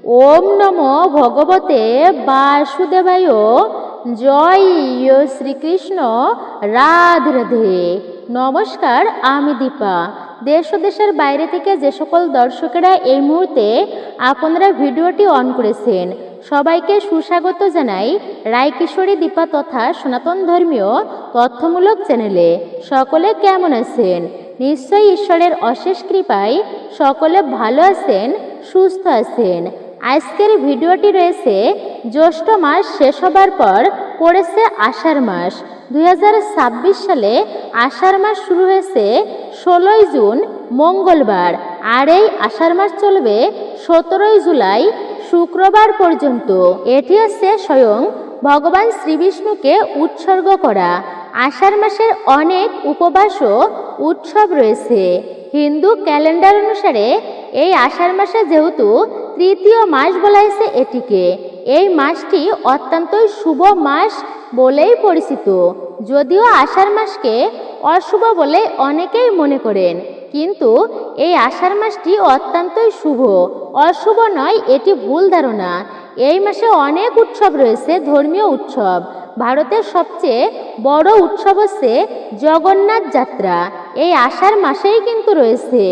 ওম নমো ভগবতে বাসুদেবায়। জয় শ্রীকৃষ্ণ। রাধে রাধে। নমস্কার, আমি দীপা। দেশ ও দেশের বাইরে থেকে যে সকল দর্শকেরা এই মুহূর্তে আপনারা ভিডিওটি অন করেছেন, সবাইকে সুস্বাগত জানাই রায়কিশোরী দীপা তথা সনাতন ধর্মীয় তথ্যমূলক চ্যানেলে। সকলে কেমন আছেন? নিশ্চয়ই ঈশ্বরের অশেষ কৃপায় সকলে ভালো আছেন, সুস্থ আছেন। আজকের ভিডিওটি রয়েছে জ্যৈষ্ঠ মাস শেষ হবার পর পড়েছে আষাঢ় মাস। 2026 সালে আষাঢ় মাস শুরু হয়েছে 16ই জুন মঙ্গলবার, আর এই আষাঢ় মাস চলবে 17ই জুলাই শুক্রবার পর্যন্ত। এটি হচ্ছে স্বয়ং ভগবান শ্রীবিষ্ণুকে উৎসর্গ করা। আষাঢ় মাসের অনেক উপবাস ও উৎসব রয়েছে। হিন্দু ক্যালেন্ডার অনুসারে এই আষাঢ় মাসে যেহেতু তৃতীয় মাস বলা হয়েছে এটিকে, এই মাসটি অত্যন্তই শুভ মাস বলেই পরিচিত। যদিও আষাঢ় মাসকে অশুভ বলে অনেকেই মনে করেন, কিন্তু এই আষাঢ় মাসটি অত্যন্তই শুভ, অশুভ নয়, এটি ভুল ধারণা। এই মাসে অনেক উৎসব রয়েছে, ধর্মীয় উৎসব। ভারতের সবচেয়ে বড় উৎসব হচ্ছে জগন্নাথ যাত্রা। এই আষাঢ় মাসেই কিন্তু রয়েছে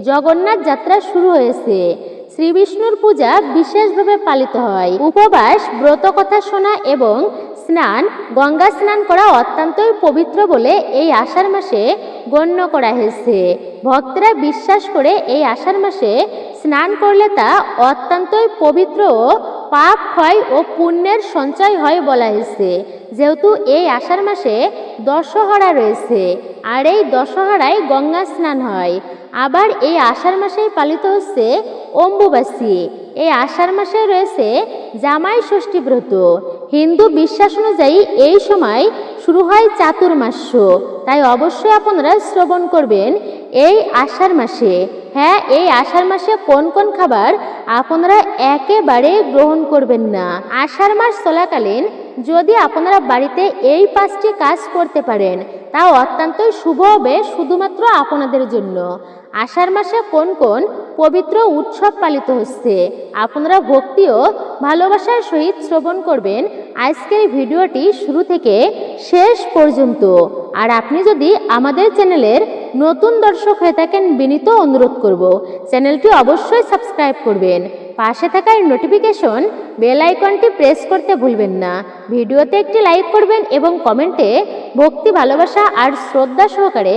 জগন্নাথ যাত্রা শুরু হয়েছে। শ্রী বিষ্ণুর পূজা বিশেষভাবে পালিত হয়। উপবাস, ব্রত কথা শোনা এবং স্নান, গঙ্গা স্নান করা অত্যন্তই পবিত্র বলে এই আষাঢ় মাসে গণ্য করা হয়েছে। ভক্তরা বিশ্বাস করে এই আষাঢ় মাসে স্নান করলে তা অত্যন্তই পবিত্র ও পাপ ক্ষয় ও পুণ্যের সঞ্চয় হয় বলা হয়েছে। যেহেতু এই আষাঢ় মাসে দশহরা রয়েছে, আর এই দশহরায় গঙ্গা স্নান হয়। আবার এই আষাঢ় মাসেই পালিত হচ্ছে অম্বুবাসী। এই আষাঢ় মাসে রয়েছে জামাই ষষ্ঠী ব্রত। হিন্দু বিশ্বাস অনুযায়ী এই সময় শুরু হয় চাতুর্মাস্য, তাই অবশ্যই আপনারা শ্রবণ করবেন এই আষাঢ় মাসে। হ্যাঁ, এই আষাঢ় মাসে কোন কোন খাবার আপনারা একেবারে গ্রহণ করবেন না। আষাঢ় মাস চলাকালীন যদি আপনারা বাড়িতে এই 5টি কাজ করতে পারেন, তা অত্যন্তই শুভ হবে শুধুমাত্র আপনাদের জন্য। আষাঢ় মাসে কোন কোন পবিত্র উৎসব পালিত হচ্ছে আপনারা ভক্তি ও ভালোবাসার সহিত শ্রবণ করবেন আজকের ভিডিওটি শুরু থেকে শেষ পর্যন্ত। আর আপনি যদি আমাদের চ্যানেলের নতুন দর্শক হয়ে থাকেন, বিনীত অনুরোধ করব চ্যানেলটি অবশ্যই সাবস্ক্রাইব করবেন। পাশে থাকা নোটিফিকেশন বেল আইকনটি প্রেস করতে ভুলবেন না। ভিডিওতে একটি লাইক করবেন এবং কমেন্টে ভক্তি, ভালোবাসা আর শ্রদ্ধা সহকারে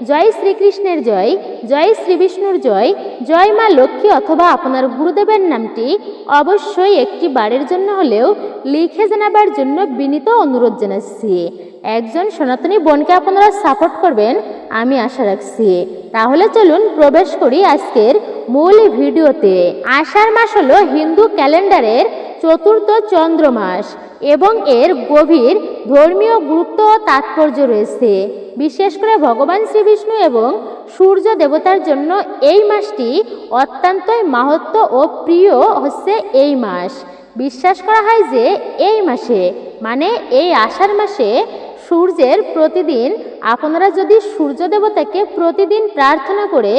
জয় শ্রীকৃষ্ণের জয়, জয় শ্রী বিষ্ণুর জয়, জয় মা লক্ষ্মী অথবা আপনার গুরুদেবের নামটি অবশ্যই একটি বারের জন্য হলেও লিখে জানাবার জন্য বিনীত অনুরোধ জানাচ্ছি। একজন সনাতনী বোনকে আপনারা সাপোর্ট করবেন আমি আশা রাখছি। তাহলে চলুন প্রবেশ করি আজকের মূল ভিডিওতে। আষাঢ় মাস হলো হিন্দু ক্যালেন্ডারের চতুর্থ চন্দ্র মাস এবং এর গভীর ধর্মীয় গুরুত্ব ও তাৎপর্য রয়েছে। বিশেষ করে ভগবান শ্রীবিষ্ণু এবং সূর্য দেবতার জন্য এই মাসটি অত্যন্তই মাহাত্ম্য ও প্রিয় হচ্ছে এই মাস। বিশ্বাস করা হয় যে এই মাসে মানে এই আষাঢ় মাসে সূর্যের প্রতিদিন আপনারা যদি সূর্য দেবতাকে প্রতিদিন প্রার্থনা করে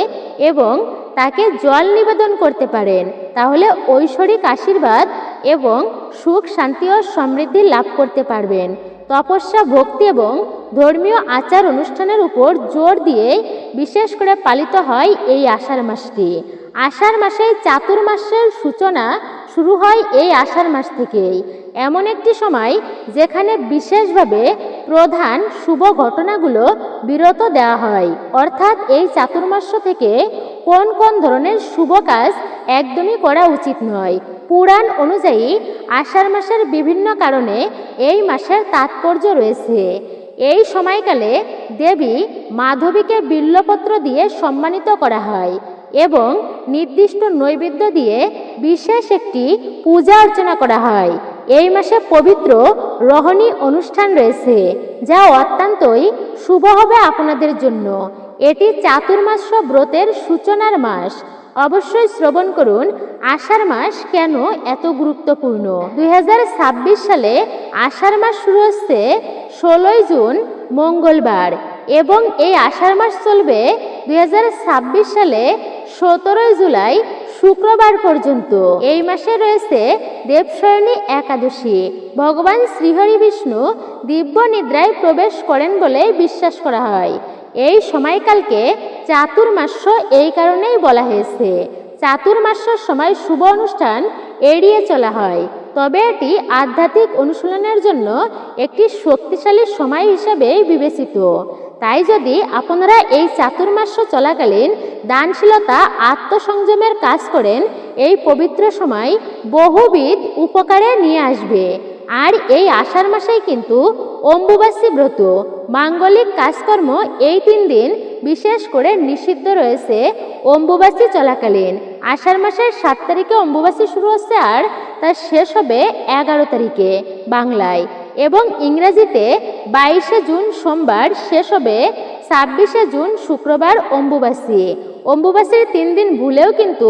এবং তাকে জল নিবেদন করতে পারেন, তাহলে ঐশ্বরিক আশীর্বাদ এবং সুখ, শান্তি ও সমৃদ্ধি লাভ করতে পারবেন। তপস্যা, ভক্তি এবং ধর্মীয় আচার অনুষ্ঠানের উপর জোর দিয়ে বিশেষ করে পালিত হয় এই আষাঢ় মাসটি। আষাঢ় মাসে চাতুর্মাস্যের সূচনা শুরু হয় এই আষাঢ় মাস থেকেই। এমন একটি সময় যেখানে বিশেষভাবে প্রধান শুভ ঘটনাগুলো বিরত দেওয়া হয়। অর্থাৎ এই চাতুর্মাস্য থেকে কোন কোন ধরনের শুভ কাজ একদমই করা উচিত নয়। পুরাণ অনুযায়ী আষাঢ় মাসের বিভিন্ন কারণে এই মাসের তাৎপর্য রয়েছে। এই সময়কালে দেবী মাধবীকে বিল্বপত্র দিয়ে সম্মানিত করা হয় এবং নির্দিষ্ট নৈবেদ্য দিয়ে বিশেষ একটি পূজা অর্চনা করা হয়। এই মাসে পবিত্র রোহিণী অনুষ্ঠান রয়েছে, যা অত্যন্তই শুভ হবে আপনাদের জন্য। এটি চাতুর্মাস্য ব্রতের সূচনার মাস। অবশ্যই শ্রবণ করুন আষাঢ় মাস কেন এত গুরুত্বপূর্ণ। 2026 সালে আষাঢ় মাস শুরু হচ্ছে 16ই জুন মঙ্গলবার। এবং এই আষাঢ় মাস চলবে 2026 সালে 17 জুলাই শুক্রবার পর্যন্ত। এই মাসে রয়েছে দেবশয়নী একাদশী। ভগবান শ্রীহরি বিষ্ণু দিব্য নিদ্রায় প্রবেশ করেন বলে বিশ্বাস করা হয়। এই সময়কালকে চাতুর্মাস্য এই কারণেই বলা হয়েছে। চাতুর্মাস্যর সময় শুভ অনুষ্ঠান এড়িয়ে চলা হয়, তবে এটি আধ্যাত্মিক অনুশীলনের জন্য একটি শক্তিশালী সময় হিসাবে বিবেচিত। তাই যদি আপনারা এই চাতুর্মাস্য চলাকালীন দানশীলতা আত্মসংযমের কাজ করেন, এই পবিত্র সময় বহুবিধ উপকারে নিয়ে আসবে। আর এই আষাঢ় মাসেই কিন্তু অম্বুবাসী ব্রত, মাঙ্গলিক কাজকর্ম এই 3 দিন বিশেষ করে নিষিদ্ধ রয়েছে অম্বুবাসী চলাকালীন। আষাঢ় মাসের 7 তারিখে অম্বুবাসী শুরু হচ্ছে আর তার শেষ হবে 11 তারিখে বাংলায়, এবং ইংরেজিতে 22 জুন সোমবার শেষ হবে 26 জুন শুক্রবার অম্বুবাসী। অম্বুবাসীর 3 দিন ভুলেও কিন্তু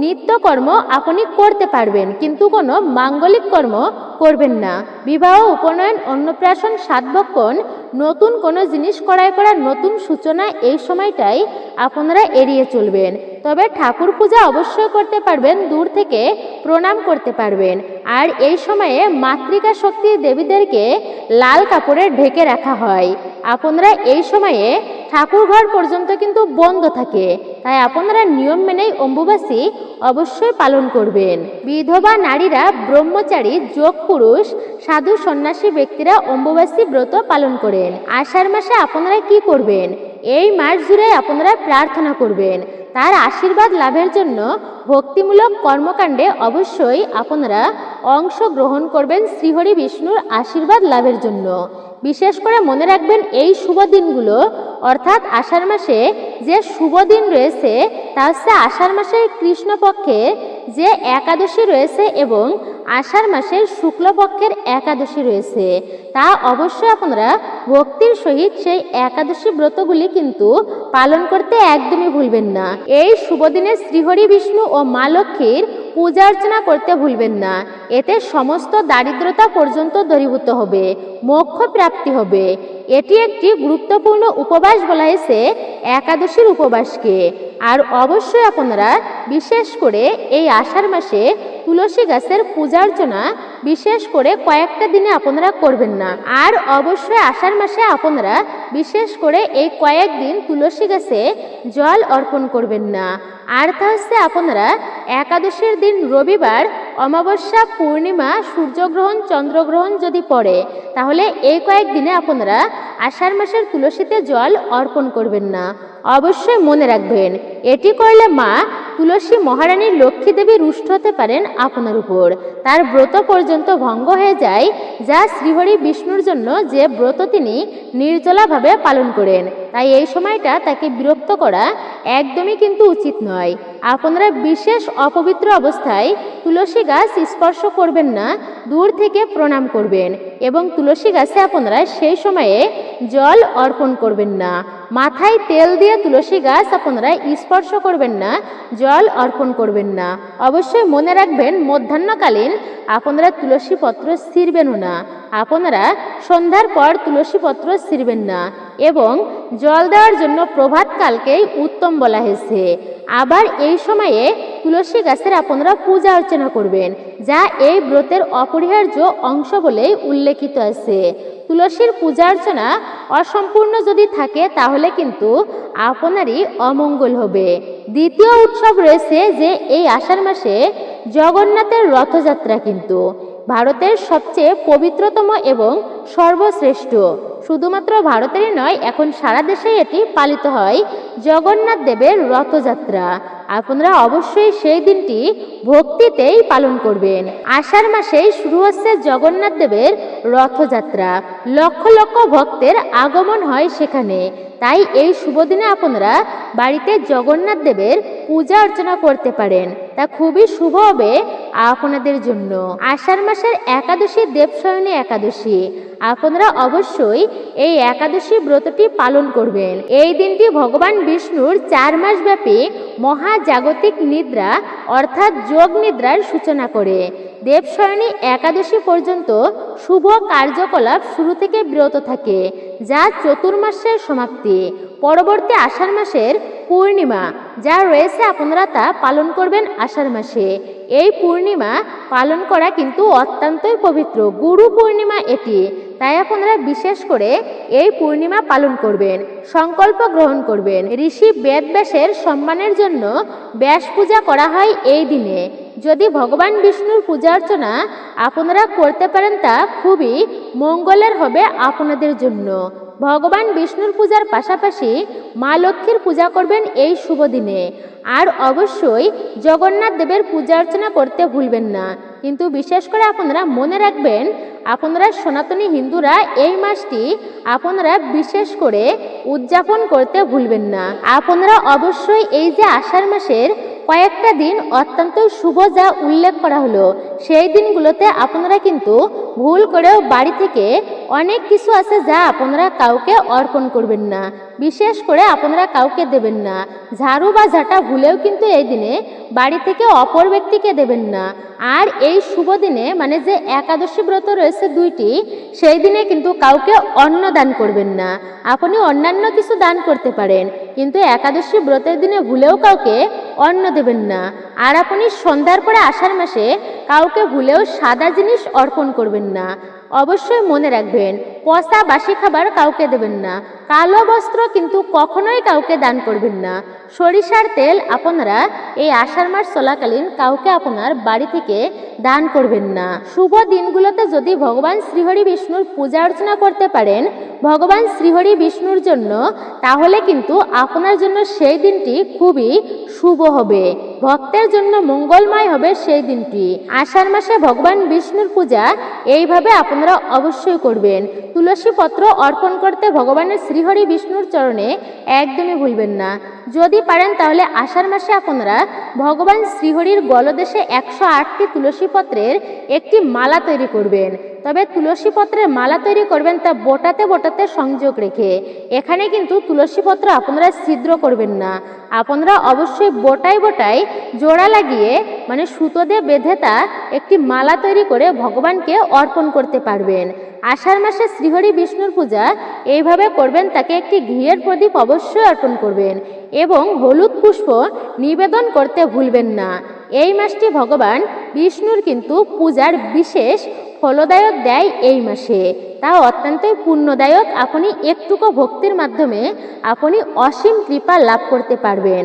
নিত্যকর্ম আপনি করতে পারবেন, কিন্তু কোনো মাঙ্গলিক কর্ম করবেন না। বিবাহ, উপনয়ন, অন্নপ্রাশন, সাতভক্ষণ, নতুন কোনো জিনিস ক্রয় করার নতুন সূচনা এই সময়টাই আপনারা এড়িয়ে চলবেন। তবে ঠাকুর পূজা অবশ্যই করতে পারবেন, দূর থেকে প্রণাম করতে পারবেন। আর এই সময়ে মাতৃকা শক্তির দেবীদেরকে লাল কাপড়ে ঢেকে রাখা হয়। আপনারা এই সময়ে ঠাকুর ঘর পর্যন্ত কিন্তু বন্ধ থাকে, তাই আপনারা নিয়ম মেনেই অম্বুবাসী অবশ্যই পালন করবেন। বিধবা নারীরা, ব্রহ্মচারী, যোগ পুরুষ, সাধু সন্ন্যাসী ব্যক্তিরা অম্বুবাসী ব্রত পালন করেন। আষাঢ় মাসে আপনারা কি করবেন? এই মাস জুড়ে আপনারা প্রার্থনা করবেন। তার আশীর্বাদ লাভের জন্য ভক্তিমূলক কর্মকাণ্ডে অবশ্যই আপনারা অংশগ্রহণ করবেন শ্রীহরি বিষ্ণুর আশীর্বাদ লাভের জন্য। বিশেষ করে মনে রাখবেন, এই শুভ দিনগুলো অর্থাৎ আষাঢ় মাসে যে শুভ দিন রয়েছে তা হচ্ছে আষাঢ় মাসের কৃষ্ণপক্ষে যে একাদশী রয়েছে এবং আষাঢ় মাসের শুক্লপক্ষের একাদশী রয়েছে, তা অবশ্যই আপনারা ভক্তির সহিত সেই একাদশী ব্রতগুলি কিন্তু পালন করতে একদমই ভুলবেন না। এই শুভ দিনে শ্রীহরি বিষ্ণু ও মা লক্ষ্মীর পূজা অর্চনা করতে ভুলবেন না। এতে সমস্ত দারিদ্রতা পর্যন্ত দূরীভূত হবে, মোক্ষ প্রাপ্তি হবে। এটি একটি গুরুত্বপূর্ণ উপবাস বলা হয়েছে একাদশীর উপবাসকে। আর অবশ্যই আপনারা বিশেষ করে এই আষাঢ় মাসে তুলসী গাছের পূজা অর্চনা বিশেষ করে কয়েকটা দিনে আপনারা করবেন না। আর অবশ্যই আষাঢ় মাসে আপনারা বিশেষ করে এই কয়েকদিন তুলসী গাছে জল অর্পণ করবেন না। আর তা হচ্ছে আপনারা একাদশীর দিন রবিবার, অমাবস্যা, পূর্ণিমা, সূর্যগ্রহণ, চন্দ্রগ্রহণ যদি পড়ে, তাহলে এই কয়েকদিনে আপনারা আষাঢ় মাসের তুলসীতে জল অর্পণ করবেন না। অবশ্যই মনে রাখবেন, এটি করলে মা তুলসী মহারানী লক্ষ্মী দেবী রুষ্ট হতে পারেন আপনার উপর। তার ব্রত পর্যন্ত ভঙ্গ হয়ে যায়, যা শ্রীহরি বিষ্ণুর জন্য যে ব্রত তিনি নির্জলাভাবে পালন করেন। তাই এই সময়টা তাকে বিরক্ত করা একদমই কিন্তু উচিত নয়। আপনারা বিশেষ অপবিত্র অবস্থায় তুলসী গাছ স্পর্শ করবেন না, দূর থেকে প্রণাম করবেন এবং তুলসী গাছে আপনারা সেই সময়ে জল অর্পণ করবেন না। মাথায় তেল দিয়ে তুলসী গাছ আপনারা স্পর্শ করবেন না, জল অর্পণ করবেন না। অবশ্যই মনে রাখবেন, মধ্যাহ্নকালীন আপনারা তুলসী পত্র ছিঁড়বেনও না। আপনারা সন্ধ্যার পর তুলসী পত্র ছিঁড়বেন না এবং জল দেওয়ার জন্য প্রভাতকালকেই উত্তম বলা হয়েছে। আবার এই সময়ে তুলসী গাছের আপনারা পূজা অর্চনা করবেন, যা এই ব্রতের অপরিহার্য অংশ বলেই উল্লেখিত আছে। তুলসীর পূজা অর্চনা অসম্পূর্ণ যদি থাকে তাহলে কিন্তু আপনারই অমঙ্গল হবে। দ্বিতীয় উৎসব রয়েছে যে এই আষাঢ় মাসে জগন্নাথের রথযাত্রা কিন্তু ভারতের সবচেয়ে পবিত্রতম এবং সর্বশ্রেষ্ঠ। শুধুমাত্র ভারতেরই নয়, এখন সারা দেশে এটি পালিত হয় জগন্নাথ দেবের রথযাত্রা। আপনারা অবশ্যই সেই দিনটি ভক্তিতেই পালন করবেন। আষাঢ় মাসেই শুরু হচ্ছে জগন্নাথ দেবের রথযাত্রা। লক্ষ লক্ষ ভক্তের আগমন হয় সেখানে। তাই এই শুভ দিনে আপনারা বাড়িতে জগন্নাথ দেবের পূজা অর্চনা করতে পারেন, তা খুবই শুভ হবে আপনাদের জন্য। আষাঢ় মাসের একাদশী দেবশয়নী একাদশী। আপনারা অবশ্যই এই একাদশী ব্রতটি পালন করবেন। এই দিনটি ভগবান বিষ্ণুর 4 মাস ব্যাপী মহাজাগতিক নিদ্রা অর্থাৎ যোগ নিদ্রার সূচনা করে। দেবশয়নী একাদশী পর্যন্ত শুভ কার্যকলাপ শুরু থেকে বিরত থাকে, যা চতুর্মাসের সমাপ্তি। পরবর্তী আষাঢ় মাসের পূর্ণিমা যা রয়েছে আপনারা তা পালন করবেন আষাঢ় মাসে। এই পূর্ণিমা পালন করা কিন্তু অত্যন্তই পবিত্র, গুরু পূর্ণিমা এটি। তাই আপনারা বিশেষ করে এই পূর্ণিমা পালন করবেন, সংকল্প গ্রহণ করবেন। ঋষি বেদব্যাসের সম্মানের জন্য ব্যাস পূজা করা হয় এই দিনে। যদি ভগবান বিষ্ণুর পূজা অর্চনা আপনারা করতে পারেন তা খুবই মঙ্গলের হবে আপনাদের জন্য। ভগবান বিষ্ণুর পূজার পাশাপাশি মা লক্ষ্মীর পূজা করবেন এই শুভ দিনে। আর অবশ্যই জগন্নাথ দেবের পূজা অর্চনা করতে ভুলবেন না। কিন্তু বিশেষ করে আপনারা মনে রাখবেন, আপনারা সনাতনী হিন্দুরা এই মাসটি আপনারা বিশেষ করে উদযাপন করতে ভুলবেন না। আপনারা অবশ্যই এই যে আষাঢ় মাসের কয়েকটা দিন অত্যন্ত শুভ যা উল্লেখ করা হলো, সেই দিনগুলোতে আপনারা কিন্তু ভুল করেও বাড়ি থেকে অনেক কিছু আছে যা আপনারা কাউকে অর্পণ করবেন না, বিশেষ করে আপনারা কাউকে দেবেন না। ঝাড়ু বা ঝাঁটা ভুলেও কিন্তু এই দিনে বাড়ি থেকে অপর ব্যক্তিকে দেবেন না। আর এই শুভ দিনে মানে যে একাদশী ব্রত রয়েছে দুইটি, সেই দিনে কিন্তু কাউকে অন্ন দান করবেন না। আপনি অন্যান্য কিছু দান করতে পারেন, কিন্তু একাদশী ব্রতের দিনে ভুলেও কাউকে অন্ন দেবেন না। আর আপনি সন্ধ্যার পরে আষাঢ় মাসে কাউকে ভুলেও সাদা জিনিস অর্পণ করবেন না। অবশ্যই মনে রাখবেন, পচা বাসি খাবার কাউকে দেবেন না। কালো বস্ত্র কিন্তু কখনোই কাউকে দান করবেন না। সরিষার তেল আপনারা এই আষাঢ় মাস চলাকালীন কাউকে আপনার বাড়ি থেকে দান করবেন না। শুভ দিনগুলোতে যদি ভগবান শ্রীহরি বিষ্ণুর পূজা অর্চনা করতে পারেন ভগবান শ্রীহরি বিষ্ণুর জন্য, তাহলে কিন্তু আপনার জন্য সেই দিনটি খুবই শুভ হবে, ভক্তের জন্য মঙ্গলময় হবে সেই দিনটি। আষাঢ় মাসে ভগবান বিষ্ণুর পূজা এইভাবে আপনারা অবশ্যই করবেন। তুলসী পত্র অর্পণ করতে ভগবানের শ্রীহরি বিষ্ণুর চরণে একদমই ভুলবেন না। যদি পারেন তাহলে আষাঢ় মাসে আপনারা ভগবান শ্রীহরির গলদেশে 108টি তুলসী পত্রের একটি মালা তৈরি করবেন। তবে তুলসী পত্রের মালা তৈরি করবেন তা বোটাতে বোটাতে সংযোগ রেখে। এখানে কিন্তু তুলসী পত্র আপনারা ছিদ্র করবেন না। আপনারা অবশ্যই বোটায় বোটায় জোড়া লাগিয়ে মানে সুতো দিয়ে বেঁধে তা একটি মালা তৈরি করে ভগবানকে অর্পণ করতে পারবেন। আষাঢ় মাসে শ্রীহরি বিষ্ণুর পূজা এইভাবে করবেন। তাকে একটি ঘিয়ের প্রদীপ অবশ্যই অর্পণ করবেন এবং হলুদ পুষ্প নিবেদন করতে ভুলবেন না। এই মাসটি ভগবান বিষ্ণুর কিন্তু পূজার বিশেষ ফলদায়ক দেয় এই মাসে, তা অত্যন্তই পুণ্যদায়ক। আপনি একটুকু ভক্তির মাধ্যমে আপনি অসীম কৃপা লাভ করতে পারবেন।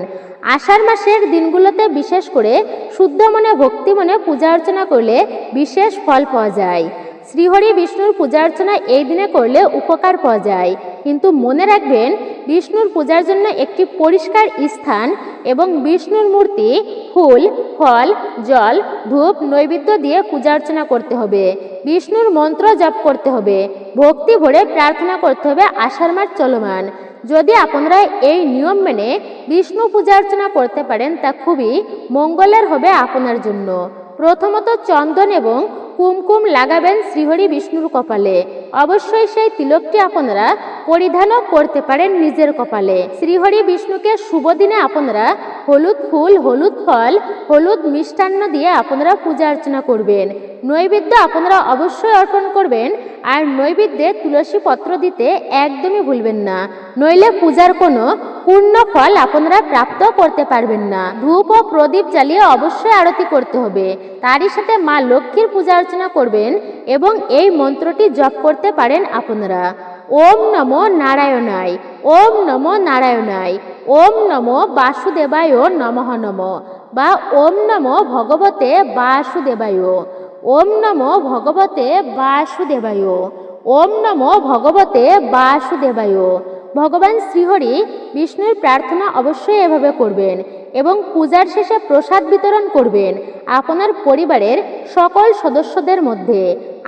আষাঢ় মাসের দিনগুলোতে বিশেষ করে শুদ্ধ মনে ভক্তি মনে পূজা অর্চনা করলে বিশেষ ফল পাওয়া যায়। শ্রীহরি বিষ্ণুর পূজা অর্চনা এই দিনে করলে উপকার পাওয়া যায়। কিন্তু মনে রাখবেন, বিষ্ণুর পূজার জন্য একটি পরিষ্কার স্থান এবং বিষ্ণুর মূর্তি, ফুল, ফল, জল, ধূপ নৈবেদ্য দিয়ে পূজা অর্চনা করতে হবে। বিষ্ণুর মন্ত্র জপ করতে হবে, ভক্তি ভরে প্রার্থনা করতে হবে আষাঢ় মাস চলমান। যদি আপনারা এই নিয়ম মেনে বিষ্ণু পূজা অর্চনা করতে পারেন তা খুবই মঙ্গলের হবে আপনার জন্য। প্রথমত চন্দন এবং কুমকুম লাগাবেন শ্রীহরি বিষ্ণুর কপালে। অবশ্যই সেই তিলকটি আপনারা পরিধানও করতে পারেন নিজের কপালে। শ্রীহরি বিষ্ণুকে শুভ দিনে আপনারা হলুদ ফুল, হলুদ ফল, হলুদ মিষ্টান্ন দিয়ে আপনারা পূজা অর্চনা করবেন। নৈবেদ্য আপনারা অবশ্যই অর্পণ করবেন। আর নৈবেদ্যে তুলসী পত্র দিতে একদমই ভুলবেন না, নইলে পূজার কোনো পূর্ণ ফল আপনারা প্রাপ্ত করতে পারবেন না। ধূপ ও প্রদীপ জ্বালিয়ে অবশ্যই আরতি করতে হবে। তারই সাথে মা লক্ষ্মীর পূজা অর্চনা করবেন এবং এই মন্ত্রটি জপ করতে পারেন আপনারা। ওম নমো নারায়ণায়, ওম নমো নারায়ণায়, ওম নমো বাসুদেবায় নমঃ নমঃ, বা ওম নমো ভগবতে বাসুদেবায়, ওম নমো ভগবতে বাসুদেবায়, ওম নমো ভগবতে বাসুদেবায়। ভগবান শ্রীহরি বিষ্ণুর প্রার্থনা অবশ্যই এভাবে করবেন এবং পূজার শেষে প্রসাদ বিতরণ করবেন আপনার পরিবারের সকল সদস্যদের মধ্যে।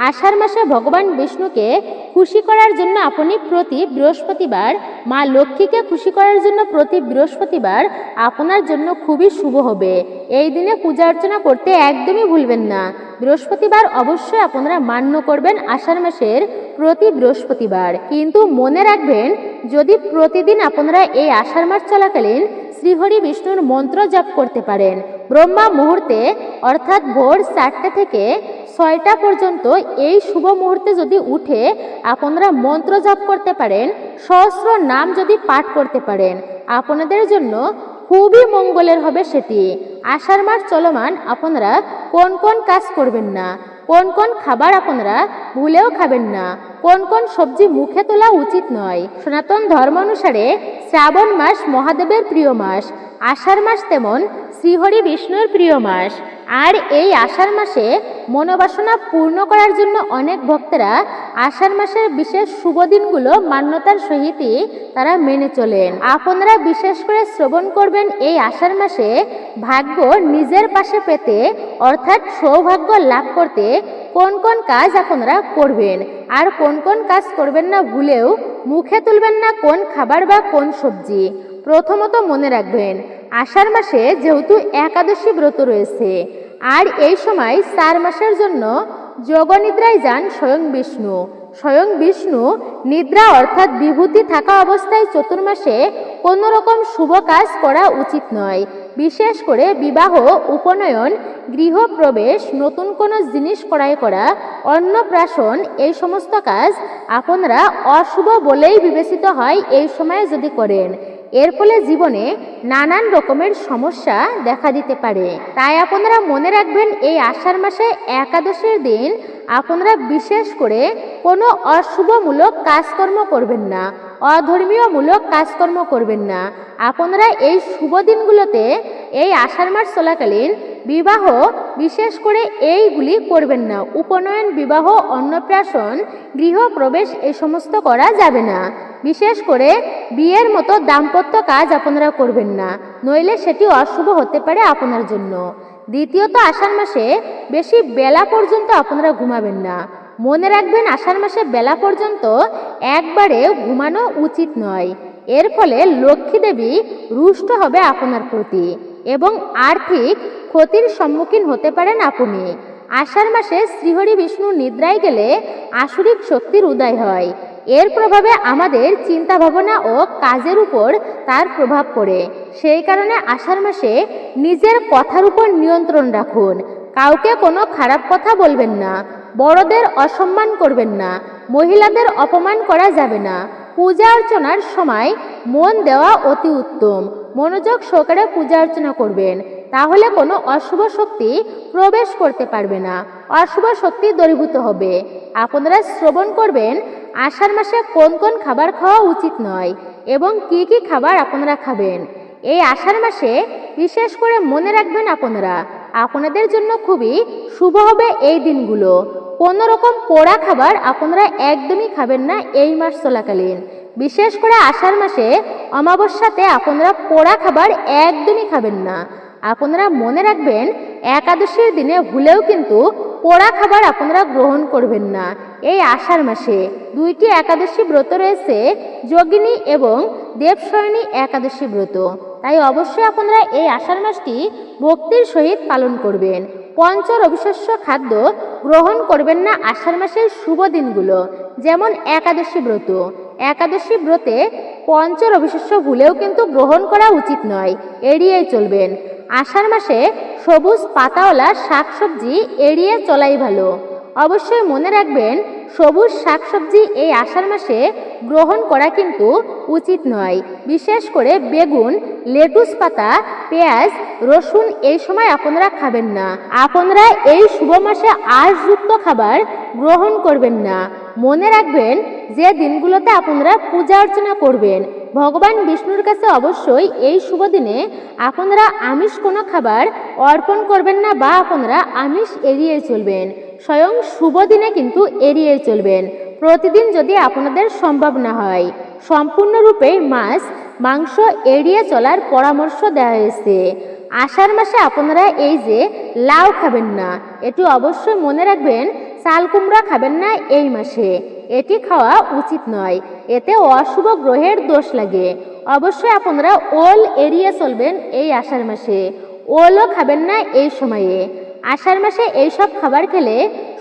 আষাঢ় মাসে ভগবান বিষ্ণুকে খুশি করার জন্য আপনি প্রতি বৃহস্পতিবার, মা লক্ষ্মীকে খুশি করার জন্য প্রতি বৃহস্পতিবার আপনার জন্য খুবই শুভ হবে। এই দিনে পূজা অর্চনা করতে একদমই ভুলবেন না। বৃহস্পতিবার অবশ্যই আপনারা মান্য করবেন আষাঢ় মাসের প্রতি বৃহস্পতিবার। কিন্তু মনে রাখবেন, যদি প্রতিদিন আপনারা এই আষাঢ় মাস চলাকালীন শ্রীহরি বিষ্ণুর মন্ত্র জপ করতে পারেন। ব্রহ্মা মুহূর্তে অর্থাৎ ভোর 4টে থেকে 6টা পর্যন্ত এই শুভ মুহূর্তে যদি উঠে আপনারা মন্ত্র জপ করতে পারেন, সহস্র নাম যদি পাঠ করতে পারেন, আপনাদের জন্য খুবই মঙ্গলের হবে সেটি। আষাঢ় মাস চলমান আপনারা কোন কোন কাজ করবেন না, কোন কোন খাবার আপনারা ভুলেও খাবেন না, কোন কোন সবজি মুখে তোলা উচিত নয়। সনাতন ধর্ম অনুসারে শ্রাবণ মাস মহাদেবের প্রিয় মাস, আষাঢ় মাস তেমন শ্রীহরি বিষ্ণুর প্রিয় মাস। আর এই আষাঢ় মাসে মনোবাসনা পূর্ণ করার জন্য অনেক ভক্তেরা আষাঢ় মাসের বিশেষ শুভ দিনগুলো মান্যতার সহিতই তারা মেনে চলেন। আপনারা বিশেষ করে শ্রবণ করবেন এই আষাঢ় মাসে ভাগ্য নিজের পাশে পেতে অর্থাৎ সৌভাগ্য লাভ করতে কোন কোন কাজ আপনারা করবেন আর কোন কোন কাজ করবেন না, ভুলেও মুখে তুলবেন না কোন খাবার বা কোন সবজি। প্রথমত মনে রাখবেন, আষাঢ় মাসে যেহেতু একাদশী ব্রত রয়েছে আর এই সময় 4 মাসের জন্য যোগনিদ্রায় যান স্বয়ং বিষ্ণু। স্বয়ং বিষ্ণু নিদ্রা অর্থাৎ বিভূতি থাকা অবস্থায় চতুর্মাসে কোনো রকম শুভ কাজ করা উচিত নয়। বিশেষ করে বিবাহ, উপনয়ন, গৃহপ্রবেশ, নতুন কোনো জিনিস ক্রয় করা, অন্নপ্রাশন এই সমস্ত কাজ আপনারা অশুভ বলেই বিবেচিত হয় এই সময়ে যদি করেন। এর ফলে জীবনে নানান রকমের সমস্যা দেখা দিতে পারে। তাই আপনারা মনে রাখবেন এই আষাঢ় মাসে একাদশীর দিন আপনারা বিশেষ করে কোনো অশুভমূলক কাজকর্ম করবেন না, অধর্মীয়মূলক কাজকর্ম করবেন না। আপনারা এই শুভ দিনগুলোতে এই আষাঢ় মাস চলাকালীন বিবাহ বিশেষ করে এইগুলি করবেন না। উপনয়ন, বিবাহ, অন্নপ্রাশন, গৃহপ্রবেশ এই সমস্ত করা যাবে না। বিশেষ করে বিয়ের মতো দাম্পত্য কাজ আপনারা করবেন না, নইলে সেটি অশুভ হতে পারে আপনার জন্য। দ্বিতীয়ত, আষাঢ় মাসে বেশি বেলা পর্যন্ত আপনারা ঘুমাবেন না। মনে রাখবেন আষাঢ় মাসে বেলা পর্যন্ত একবারে ঘুমানো উচিত নয়। এর ফলে লক্ষ্মী দেবী রুষ্ট হবে আপনার প্রতি এবং আর্থিক ক্ষতির সম্মুখীন হতে পারেন আপনি। আষাঢ় মাসে শ্রীহরি বিষ্ণু নিদ্রায় গেলে আসুরিক শক্তির উদয় হয়। এর প্রভাবে আমাদের চিন্তা ভাবনা ও কাজের উপর তার প্রভাব পড়ে। সেই কারণে আষাঢ় মাসে নিজের কথার উপর নিয়ন্ত্রণ রাখুন। কাউকে কোনো খারাপ কথা বলবেন না, বড়দের অসম্মান করবেন না, মহিলাদের অপমান করা যাবে না। পূজা অর্চনার সময় মন দেওয়া অতি উত্তম। মনোযোগ সহকারে পূজা অর্চনা করবেন, তাহলে কোনো অশুভ শক্তি প্রবেশ করতে পারবে না, অশুভ শক্তি দূরীভূত হবে। আপনারা শ্রবণ করবেন আষাঢ় মাসে কোন কোন খাবার খাওয়া উচিত নয় এবং কি কি খাবার আপনারা খাবেন। এই আষাঢ় মাসে বিশেষ করে মনে রাখবেন আপনারা আপনাদের জন্য খুবই শুভ হবে এই দিনগুলো। কোনো রকম পোড়া খাবার আপনারা একদমই খাবেন না এই মাস চলাকালীন। বিশেষ করে আষাঢ় মাসে অমাবস্যাতে আপনারা পোড়া খাবার একদমই খাবেন না। আপনারা মনে রাখবেন একাদশীর দিনে ভুলেও কিন্তু পোড়া খাবার আপনারা গ্রহণ করবেন না। এই আষাঢ় মাসে 2টি একাদশী ব্রত রয়েছে, যোগিনী এবং দেবশয়নী একাদশী ব্রত। তাই অবশ্যই আপনারা এই আষাঢ় মাসটি ভক্তির সহিত পালন করবেন। পঞ্চ রবিশস্য খাদ্য গ্রহণ করবেন না আষাঢ় মাসের শুভ দিনগুলো, যেমন একাদশী ব্রত। একাদশী ব্রতে পঞ্চ রবিশস্য ভুলেও কিন্তু গ্রহণ করা উচিত নয়, এড়িয়েই চলবেন। আষাঢ় মাসে সবুজ পাতাওয়ালা শাকসবজি এড়িয়ে চলাই ভালো। অবশ্যই মনে রাখবেন সবুজ শাকসবজি এই আষাঢ় মাসে গ্রহণ করা কিন্তু উচিত নয়। বিশেষ করে বেগুন, লেটুস পাতা, পেঁয়াজ, রসুন এই সময় আপনারা খাবেন না। আপনারা এই শুভ মাসে আঁশযুক্ত খাবার গ্রহণ করবেন না। মনে রাখবেন যে দিনগুলোতে আপনারা পূজা অর্চনা করবেন ভগবান বিষ্ণুর কাছে অবশ্যই এই শুভ দিনে আপনারা আমিষ কোনো খাবার অর্পণ করবেন না বা আপনারা আমিষ এড়িয়ে চলবেন। স্বয়ং শুভ দিনে কিন্তু এড়িয়ে চলবেন। প্রতিদিন যদি আপনাদের সম্ভব না হয়, সম্পূর্ণরূপে মাছ মাংস এড়িয়ে চলার পরামর্শ দেওয়া হয়েছে। আষাঢ় মাসে আপনারা এই যে লাউ খাবেন না, এটি অবশ্যই মনে রাখবেন। চাল কুমড়া খাবেন না এই মাসে, এটি খাওয়া উচিত নয়, এতে অশুভ গ্রহের দোষ লাগে। অবশ্যই আপনারা ওল এড়িয়ে চলবেন এই আষাঢ় মাসে, ওলও খাবেন না এই সময়ে। আষাঢ় মাসে এইসব খাবার খেলে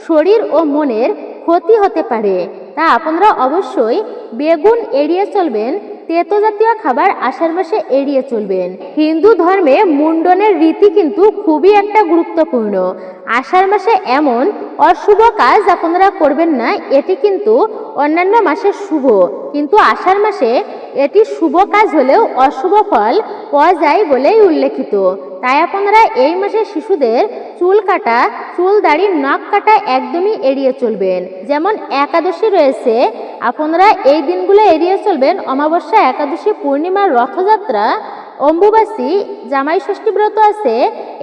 শরীর ও মনের ক্ষতি হতে পারে। তা আপনারা অবশ্যই বেগুন এড়িয়ে চলবেন, তেতো জাতীয় খাবার আষাঢ় মাসে এড়িয়ে চলবেন। হিন্দু ধর্মে মুন্ডনের রীতি কিন্তু খুবই একটা গুরুত্বপূর্ণ। আষাঢ় মাসে এমন অশুভ কাজ আপনারা করবেন না, এটি কিন্তু অন্যান্য মাসে শুভ, কিন্তু আষাঢ় মাসে এটি শুভ কাজ হলেও অশুভ ফল পাওয়া যায় বলেই উল্লেখিত। তাই আপনারা এই মাসে শিশুদের চুল কাটা, চুল দাড়ি, নখ কাটা একদমই এড়িয়ে চলবেন। যেমন একাদশী রয়েছে, আপনারা এই দিনগুলো এড়িয়ে চলবেন। অমাবস্যা, একাদশী, পূর্ণিমা, রথযাত্রা, অম্বুবাসী, জামাই ষষ্ঠী ব্রত আছে,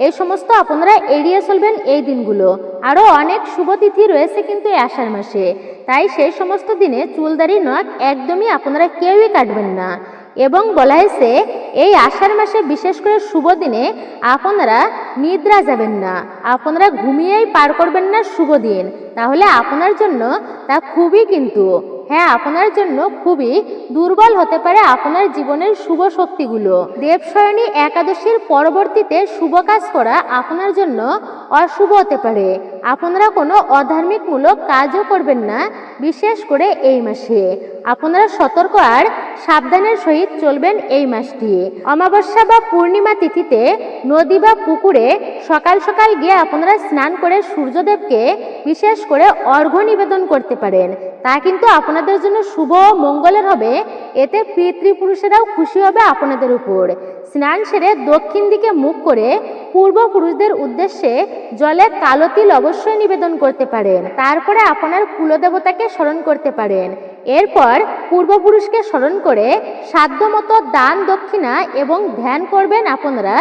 এই সমস্ত আপনারা এড়িয়ে চলবেন এই দিনগুলো। আরও অনেক শুভ তিথি রয়েছে কিন্তু এই আষাঢ় মাসে, তাই সেই সমস্ত দিনে চুলদাড়ি, নখ একদমই আপনারা কেউই কাটবেন না। এবং বলা হয়েছে এই আষাঢ় মাসে বিশেষ করে শুভ দিনে আপনারা নিদ্রা যাবেন না, আপনারা ঘুমিয়েই পার করবেন না শুভ দিন, তাহলে আপনার জন্য তা খুবই কিন্তু আপনার জন্য খুবই দুর্বল হতে পারে আপনার জীবনের শুভ শক্তিগুলো। দেবশয়নী একাদশীর পরবর্তীতে শুভ কাজ করা আপনার জন্য অশুভ হতে পারে। আপনারা কোনো অধার্মিকমূলক কাজও করবেন না বিশেষ করে এই মাসে। আপনারা সতর্ক আর সাবধানের সহিত চলবেন এই মাসটি। অমাবস্যা বা পূর্ণিমা তিথিতে নদী বা পুকুরে সকাল সকাল গিয়ে আপনারা স্নান করে সূর্যদেবকে বিশেষ করে অর্ঘ্য নিবেদন করতে পারেন, তা কিন্তু আপনাদের জন্য শুভ মঙ্গলের হবে। এতে পিতৃপুরুষেরাও খুশি হবে আপনাদের উপর। স্নান সেরে দক্ষিণ দিকে মুখ করে পূর্বপুরুষদের উদ্দেশ্যে জলে কালো তিল অবশ্যই নিবেদন করতে পারেন। তারপরে আপনার কুলদেবতাকে স্মরণ করতে পারেন। এরপর পূর্বপুরুষকে স্মরণ করে সাধ্যমতো দান দক্ষিণা এবং ধ্যান করবেন আপনারা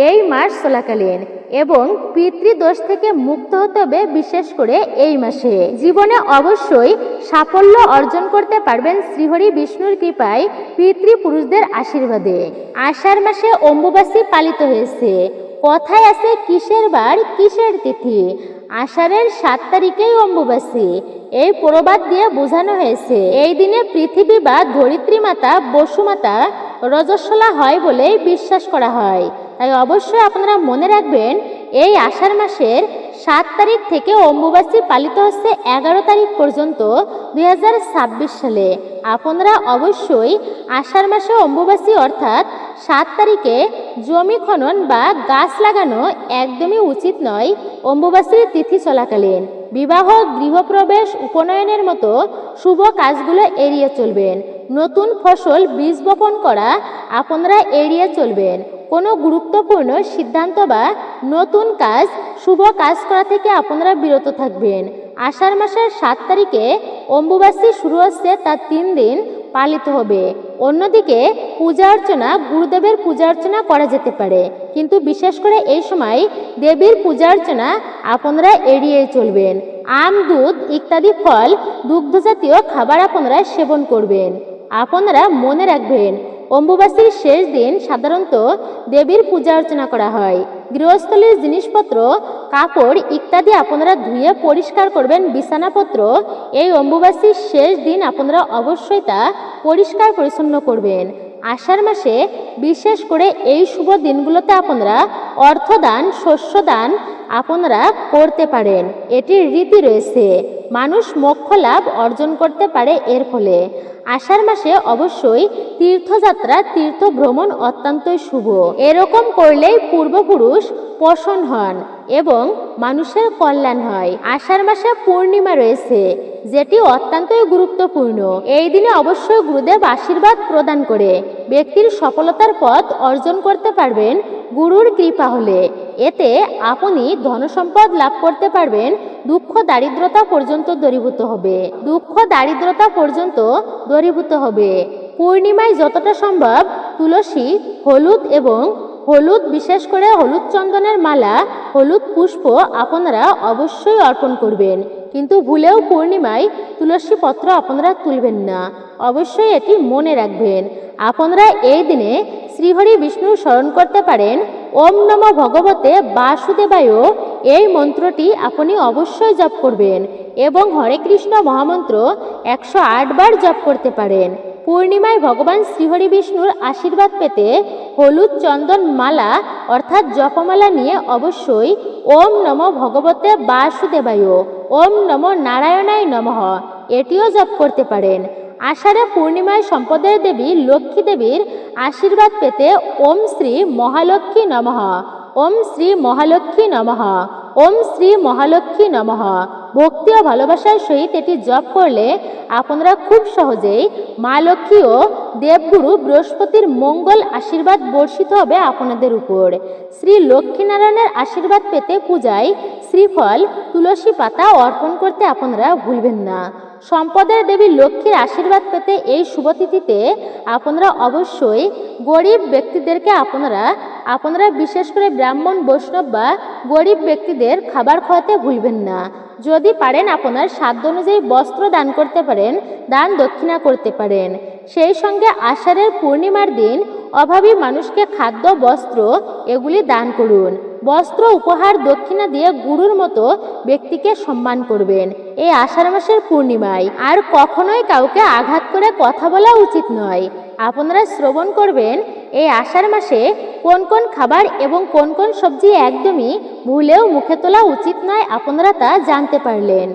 এই মাস চলাকালীন। এবং পিতৃদোষ থেকে মুক্ত হতে হবে বিশেষ করে এই মাসে। জীবনে অবশ্যই সাফল্য অর্জন করতে পারবেন শ্রীহরি বিষ্ণুর কৃপায়, পিতৃপুরুষদের আশীর্বাদে। আষাঢ় মাসে অম্বুবাসী পালিত হয়েছে। কথায় আছে কিসের বার কিসের তিথি, আষাঢ়ের 7 তারিখেই অম্বুবাসী। এই প্রবাদ দিয়ে বোঝানো হয়েছে এই দিনে পৃথিবী বা ধরিত্রী মাতা বসুমাতা রজস্বলা হয় বলেই বিশ্বাস করা হয়। তাই অবশ্যই আপনারা মনে রাখবেন এই আষাঢ় মাসের 7 তারিখ থেকে অম্বুবাসী পালিত হচ্ছে 11 তারিখ পর্যন্ত 2026 সালে। আপনারা অবশ্যই আষাঢ় মাসে অম্বুবাসী অর্থাৎ 7 তারিখে জমি খনন বা গাছ লাগানো একদমই উচিত নয়। অম্বুবাসীর তিথি চলাকালীন বিবাহ, গৃহপ্রবেশ, উপনয়নের মতো শুভ কাজগুলো এড়িয়ে চলবেন। নতুন ফসল বীজ বপন করা আপনারা এড়িয়ে চলবেন। কোনো গুরুত্বপূর্ণ সিদ্ধান্ত বা নতুন কাজ, শুভ কাজ করা থেকে আপনারা বিরত থাকবেন। আষাঢ় মাসের 7 তারিখে অম্বুবাসী শুরু হচ্ছে, তার 3 দিন পালিত হবে। অন্যদিকে পূজা অর্চনা, গুরুদেবের পূজা অর্চনা করা যেতে পারে, কিন্তু বিশেষ করে এই সময় দেবীর পূজা অর্চনা আপনারা এড়িয়েই চলবেন। আম, দুধ ইত্যাদি ফল, দুগ্ধজাতীয় খাবার আপনারা সেবন করবেন। আপনারা মনে রাখবেন অম্বুবাসীর শেষ দিন সাধারণত দেবীর পূজা অর্চনা করা হয়। গৃহস্থলীর জিনিসপত্র, কাপড় ইত্যাদি আপনারা ধুয়ে পরিষ্কার করবেন। বিছানাপত্র এই অম্বুবাসীর শেষ দিন আপনারা অবশ্যই তা পরিষ্কার পরিচ্ছন্ন করবেন। আষাঢ় মাসে বিশেষ করে এই শুভ দিনগুলোতে আপনারা অর্থদান, শস্যদান আপনারা করতে পারেন। এটির রীতি রয়েছে, মানুষ মোক্ষ লাভ অর্জন করতে পারে এর ফলে। আষাঢ় মাসে অবশ্যই তীর্থযাত্রা, তীর্থ ভ্রমণ অত্যন্তই শুভ। এরকম করলেই পূর্বপুরুষ প্রসন্ন হন এবং মানুষের কল্যাণ হয়। আষাঢ় মাসে পূর্ণিমা রয়েছে, যেটি অত্যন্তই গুরুত্বপূর্ণ। এই দিনে অবশ্যই গুরুদেব আশীর্বাদ প্রদান করে ব্যক্তির সফলতার পথ অর্জন করতে পারবেন গুরুর কৃপা হলে। এতে আপনি ধনসম্পদ লাভ করতে পারবেন। দুঃখ দারিদ্রতা পর্যন্ত দূরীভূত হবে। দুঃখ দারিদ্রতা পর্যন্ত দূরীভূত হবে। পূর্ণিমায় যতটা সম্ভব তুলসী, হলুদ বিশেষ করে হলুদ চন্দনের মালা, হলুদ পুষ্প আপনারা অবশ্যই অর্পণ করবেন, কিন্তু ভুলেও পূর্ণিমায় তুলসী পত্র আপনারা তুলবেন না। অবশ্যই এটি মনে রাখবেন। আপনারা এই দিনে শ্রীহরি বিষ্ণু স্মরণ করতে পারেন। ওম নমো ভগবতে বাসুদেবায় এই মন্ত্রটি আপনি অবশ্যই জপ করবেন এবং হরে কৃষ্ণ মহামন্ত্র 108 বার জপ করতে পারেন। পূর্ণিমায় ভগবান শ্রীহরি বিষ্ণুর আশীর্বাদ পেতে হলুদ চন্দন মালা অর্থাৎ জপমালা নিয়ে অবশ্যই ওম নমো ভগবতে বাসুদেবায়, ওম নমো নারায়ণায় নমঃ এটিও জপ করতে পারেন। আষাঢ়ে পূর্ণিমায় সম্পদের দেবী লক্ষ্মী দেবীর আশীর্বাদ পেতে ওম শ্রী মহালক্ষ্মী নমঃ, ওম শ্রী মহালক্ষ্মী নমঃ, ওম শ্রী মহালক্ষ্মী নমঃ ভক্তি ও ভালোবাসার সহিত এটি জপ করলে আপনারা খুব সহজেই মা লক্ষ্মী ও দেবগুরু বৃহস্পতির মঙ্গল আশীর্বাদ বর্ষিত হবে আপনাদের উপর। শ্রী লক্ষ্মীনারায়ণের আশীর্বাদ পেতে পূজায় শ্রীফল তুলসী পাতা অর্পণ করতে আপনারা ভুলবেন না। সম্পদের দেবী লক্ষ্মীর আশীর্বাদ পেতে এই শুভতিথিতে আপনারা অবশ্যই গরিব ব্যক্তিদেরকে আপনারা বিশেষ করে ব্রাহ্মণ বৈষ্ণব বা গরিব ব্যক্তিদের খাবার খাওয়াতে ভুলবেন না। যদি পারেন আপনার সাধ্য অনুযায়ী বস্ত্র দান করতে পারেন, দান দক্ষিণা করতে পারেন। সেই সঙ্গে আষাঢ়ের পূর্ণিমার দিন অভাবী মানুষকে খাদ্য বস্ত্র এগুলি দান করুন। বস্ত্র উপহার দক্ষিণা দিয়ে গুরুর মতো ব্যক্তিকে সম্মান করবেন এই আষাঢ় মাসের পূর্ণিমায়। আর কখনোই কাউকে আঘাত করে কথা বলা উচিত নয়। আপনারা শ্রবণ করবেন এই আষাঢ় মাসে কোন কোন খাবার এবং কোন কোন সবজি একদমই ভুলেও মুখে তোলা উচিত নয়, আপনারা তা জানতে পারলেন।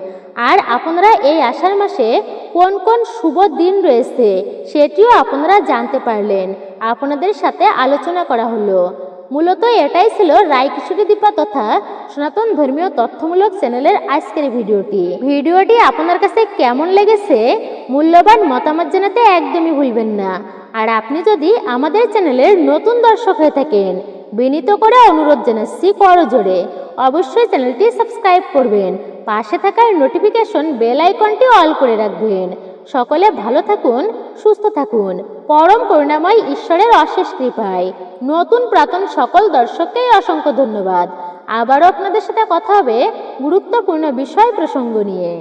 আর আপনারা এই আষাঢ় মাসে কোন কোন শুভ দিন রয়েছে সেটিও আপনারা জানতে পারলেন, আপনাদের সাথে আলোচনা করা হলো। মূলত এটাই ছিল রায়কিশোরী দীপা তথা সনাতন ধর্মীয় তথ্যমূলক চ্যানেলের আজকের ভিডিওটি আপনার কাছে কেমন লেগেছে মূল্যবান মতামত জানাতে একদমই ভুলবেন না। আর আপনি যদি আমাদের চ্যানেলের নতুন দর্শক হয়ে থাকেন, বিনীত করে অনুরোধ জানাচ্ছি করজোড়ে অবশ্যই চ্যানেলটি সাবস্ক্রাইব করবেন, পাশে থাকা নোটিফিকেশন বেল আইকনটি অল করে রাখবেন। সকলে ভালো থাকুন, সুস্থ থাকুন, পরম করুণাময় ঈশ্বরের অশেষ কৃপায়। নতুন প্রাক্তন সকল দর্শককেই অসংখ্য ধন্যবাদ। আবারও আপনাদের সাথে কথা হবে গুরুত্বপূর্ণ বিষয় প্রসঙ্গ নিয়ে।